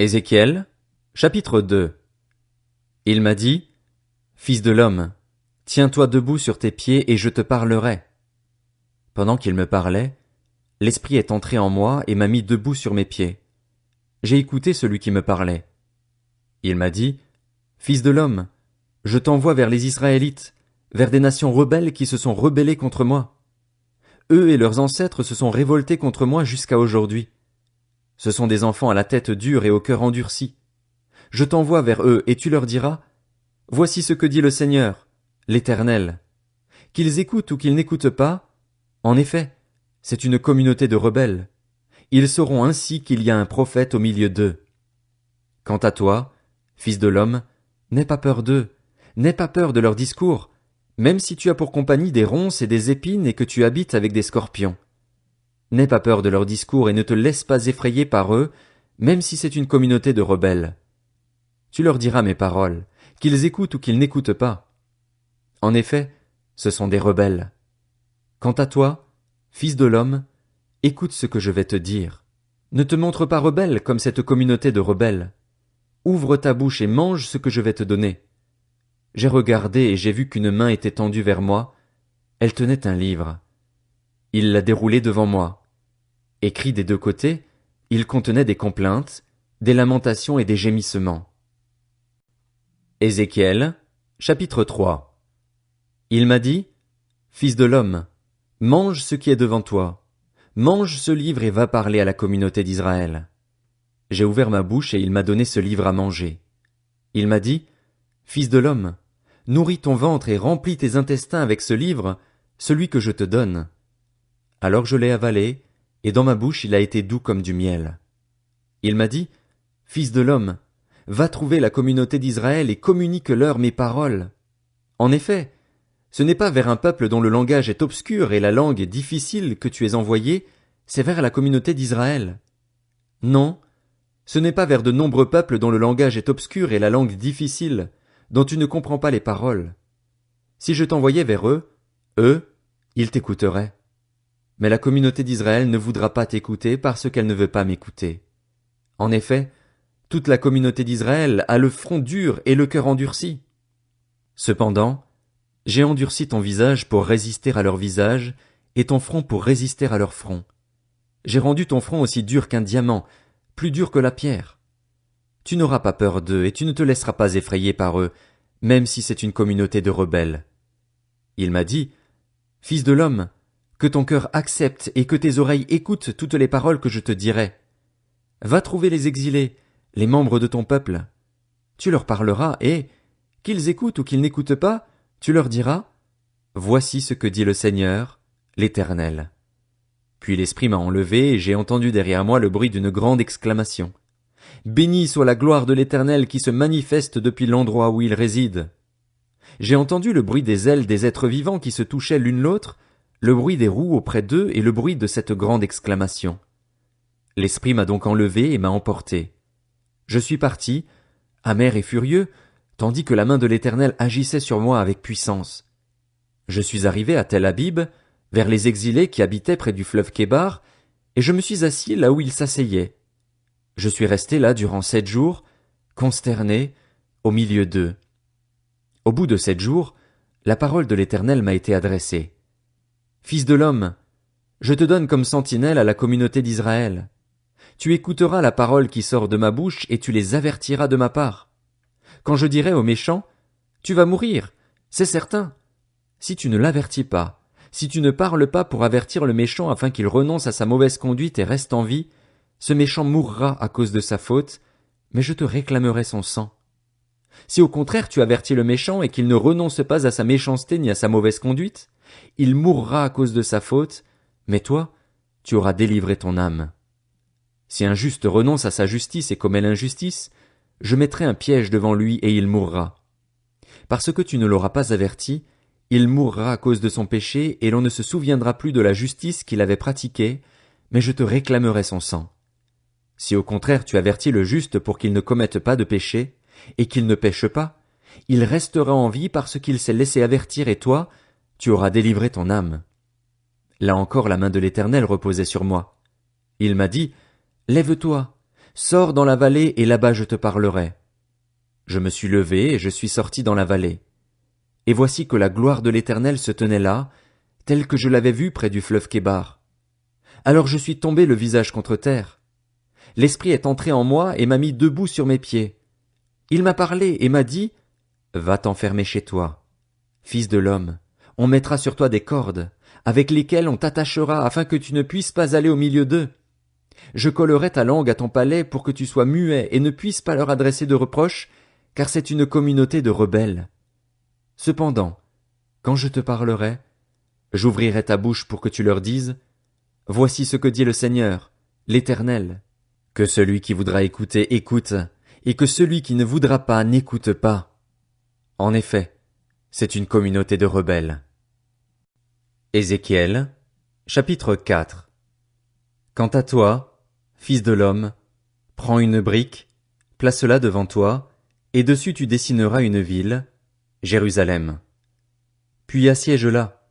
Ézéchiel, chapitre 2. Il m'a dit, Fils de l'homme, tiens-toi debout sur tes pieds et je te parlerai. Pendant qu'il me parlait, l'Esprit est entré en moi et m'a mis debout sur mes pieds. J'ai écouté celui qui me parlait. Il m'a dit, Fils de l'homme, je t'envoie vers les Israélites, vers des nations rebelles qui se sont rebellées contre moi. Eux et leurs ancêtres se sont révoltés contre moi jusqu'à aujourd'hui. Ce sont des enfants à la tête dure et au cœur endurci. Je t'envoie vers eux et tu leur diras, Voici ce que dit le Seigneur, l'Éternel. Qu'ils écoutent ou qu'ils n'écoutent pas, en effet, c'est une communauté de rebelles. Ils sauront ainsi qu'il y a un prophète au milieu d'eux. Quant à toi, fils de l'homme, n'aie pas peur d'eux, n'aie pas peur de leurs discours, même si tu as pour compagnie des ronces et des épines et que tu habites avec des scorpions. N'aie pas peur de leurs discours et ne te laisse pas effrayer par eux, même si c'est une communauté de rebelles. Tu leur diras mes paroles, qu'ils écoutent ou qu'ils n'écoutent pas. En effet, ce sont des rebelles. Quant à toi, fils de l'homme, écoute ce que je vais te dire. Ne te montre pas rebelle comme cette communauté de rebelles. Ouvre ta bouche et mange ce que je vais te donner. J'ai regardé et j'ai vu qu'une main était tendue vers moi. Elle tenait un livre. Il l'a déroulé devant moi. Écrit des deux côtés, il contenait des complaintes, des lamentations et des gémissements. Ézéchiel, chapitre 3. Il m'a dit, Fils de l'homme, mange ce qui est devant toi. Mange ce livre et va parler à la communauté d'Israël. J'ai ouvert ma bouche et il m'a donné ce livre à manger. Il m'a dit, Fils de l'homme, nourris ton ventre et remplis tes intestins avec ce livre, celui que je te donne. Alors je l'ai avalé, et dans ma bouche il a été doux comme du miel. Il m'a dit, Fils de l'homme, va trouver la communauté d'Israël et communique-leur mes paroles. En effet, ce n'est pas vers un peuple dont le langage est obscur et la langue est difficile que tu es envoyé, c'est vers la communauté d'Israël. Non, ce n'est pas vers de nombreux peuples dont le langage est obscur et la langue difficile, dont tu ne comprends pas les paroles. Si je t'envoyais vers eux, ils t'écouteraient. Mais la communauté d'Israël ne voudra pas t'écouter parce qu'elle ne veut pas m'écouter. En effet, toute la communauté d'Israël a le front dur et le cœur endurci. Cependant, j'ai endurci ton visage pour résister à leur visage, et ton front pour résister à leur front. J'ai rendu ton front aussi dur qu'un diamant, plus dur que la pierre. Tu n'auras pas peur d'eux, et tu ne te laisseras pas effrayer par eux, même si c'est une communauté de rebelles. Il m'a dit, Fils de l'homme, que ton cœur accepte et que tes oreilles écoutent toutes les paroles que je te dirai. Va trouver les exilés, les membres de ton peuple. Tu leur parleras et, qu'ils écoutent ou qu'ils n'écoutent pas, tu leur diras, Voici ce que dit le Seigneur, l'Éternel. Puis l'Esprit m'a enlevé et j'ai entendu derrière moi le bruit d'une grande exclamation. Béni soit la gloire de l'Éternel qui se manifeste depuis l'endroit où il réside. J'ai entendu le bruit des ailes des êtres vivants qui se touchaient l'une l'autre, le bruit des roues auprès d'eux et le bruit de cette grande exclamation. L'Esprit m'a donc enlevé et m'a emporté. Je suis parti, amer et furieux, tandis que la main de l'Éternel agissait sur moi avec puissance. Je suis arrivé à Tel Abib, vers les exilés qui habitaient près du fleuve Kébar, et je me suis assis là où ils s'asseyaient. Je suis resté là durant 7 jours, consterné, au milieu d'eux. Au bout de 7 jours, la parole de l'Éternel m'a été adressée. Fils de l'homme, je te donne comme sentinelle à la communauté d'Israël. Tu écouteras la parole qui sort de ma bouche et tu les avertiras de ma part. Quand je dirai aux méchants, tu vas mourir, c'est certain. Si tu ne l'avertis pas, si tu ne parles pas pour avertir le méchant afin qu'il renonce à sa mauvaise conduite et reste en vie, ce méchant mourra à cause de sa faute, mais je te réclamerai son sang. Si au contraire tu avertis le méchant et qu'il ne renonce pas à sa méchanceté ni à sa mauvaise conduite, il mourra à cause de sa faute, mais toi, tu auras délivré ton âme. Si un juste renonce à sa justice et commet l'injustice, je mettrai un piège devant lui et il mourra. Parce que tu ne l'auras pas averti, il mourra à cause de son péché et l'on ne se souviendra plus de la justice qu'il avait pratiquée, mais je te réclamerai son sang. Si au contraire tu avertis le juste pour qu'il ne commette pas de péché, et qu'il ne pêche pas, il restera en vie parce qu'il s'est laissé avertir et toi, tu auras délivré ton âme. Là encore la main de l'Éternel reposait sur moi. Il m'a dit, Lève-toi, Sors dans la vallée et là-bas je te parlerai. Je me suis levé et je suis sorti dans la vallée. Et voici que la gloire de l'Éternel se tenait là, telle que je l'avais vue près du fleuve Kébar. Alors je suis tombé le visage contre terre. L'Esprit est entré en moi et m'a mis debout sur mes pieds. Il m'a parlé et m'a dit, « Va t'enfermer chez toi. Fils de l'homme, on mettra sur toi des cordes, avec lesquelles on t'attachera afin que tu ne puisses pas aller au milieu d'eux. Je collerai ta langue à ton palais pour que tu sois muet et ne puisses pas leur adresser de reproches, car c'est une communauté de rebelles. Cependant, quand je te parlerai, j'ouvrirai ta bouche pour que tu leur dises, Voici ce que dit le Seigneur, l'Éternel. Que celui qui voudra écouter écoute, et que celui qui ne voudra pas n'écoute pas. En effet, c'est une communauté de rebelles. Ézéchiel, chapitre 4. Quant à toi, fils de l'homme, prends une brique, place-la devant toi, et dessus tu dessineras une ville, Jérusalem. Puis assiège-la,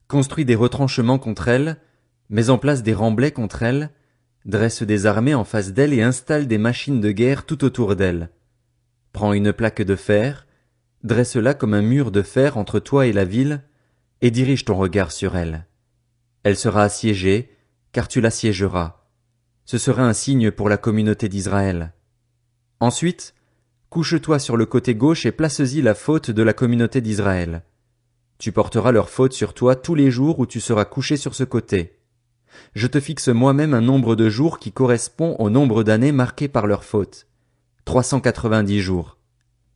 construis des retranchements contre elle, mets en place des remblais contre elle, dresse des armées en face d'elle et installe des machines de guerre tout autour d'elle. Prends une plaque de fer, dresse-la comme un mur de fer entre toi et la ville, et dirige ton regard sur elle. Elle sera assiégée, car tu l'assiégeras. Ce sera un signe pour la communauté d'Israël. Ensuite, couche-toi sur le côté gauche et place-y la faute de la communauté d'Israël. Tu porteras leur faute sur toi tous les jours où tu seras couché sur ce côté. Je te fixe moi-même un nombre de jours qui correspond au nombre d'années marquées par leur faute. 390 jours.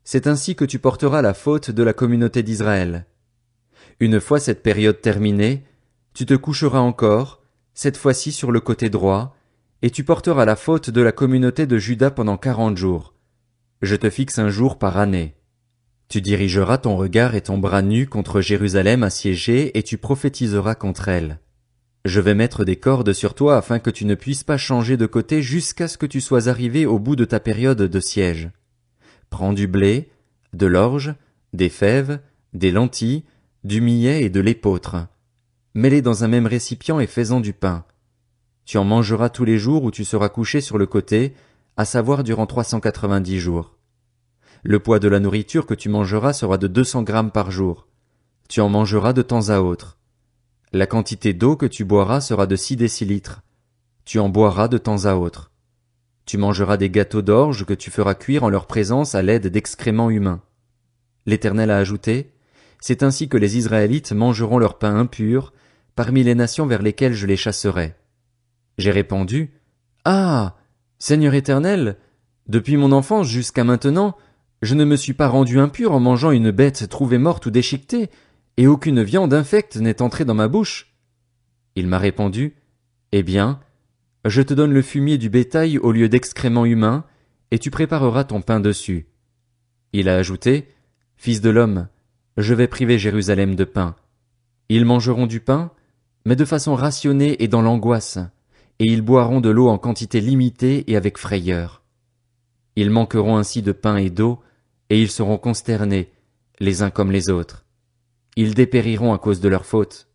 C'est ainsi que tu porteras la faute de la communauté d'Israël. Une fois cette période terminée, tu te coucheras encore, cette fois-ci sur le côté droit, et tu porteras la faute de la communauté de Juda pendant 40 jours. Je te fixe un jour par année. Tu dirigeras ton regard et ton bras nu contre Jérusalem assiégée et tu prophétiseras contre elle. Je vais mettre des cordes sur toi afin que tu ne puisses pas changer de côté jusqu'à ce que tu sois arrivé au bout de ta période de siège. Prends du blé, de l'orge, des fèves, des lentilles, du millet et de l'épeautre. Mets-les dans un même récipient et fais-en du pain. Tu en mangeras tous les jours où tu seras couché sur le côté, à savoir durant 390 jours. Le poids de la nourriture que tu mangeras sera de 200 grammes par jour. Tu en mangeras de temps à autre. La quantité d'eau que tu boiras sera de 6 décilitres. Tu en boiras de temps à autre. Tu mangeras des gâteaux d'orge que tu feras cuire en leur présence à l'aide d'excréments humains. L'Éternel a ajouté, c'est ainsi que les Israélites mangeront leur pain impur parmi les nations vers lesquelles je les chasserai. J'ai répondu, Ah! Seigneur Éternel, depuis mon enfance jusqu'à maintenant, je ne me suis pas rendu impur en mangeant une bête trouvée morte ou déchiquetée, et aucune viande infecte n'est entrée dans ma bouche. Il m'a répondu, Eh bien, je te donne le fumier du bétail au lieu d'excréments humains, et tu prépareras ton pain dessus. Il a ajouté, Fils de l'homme, je vais priver Jérusalem de pain. Ils mangeront du pain, mais de façon rationnée et dans l'angoisse, et ils boiront de l'eau en quantité limitée et avec frayeur. Ils manqueront ainsi de pain et d'eau, et ils seront consternés, les uns comme les autres. Ils dépériront à cause de leur faute.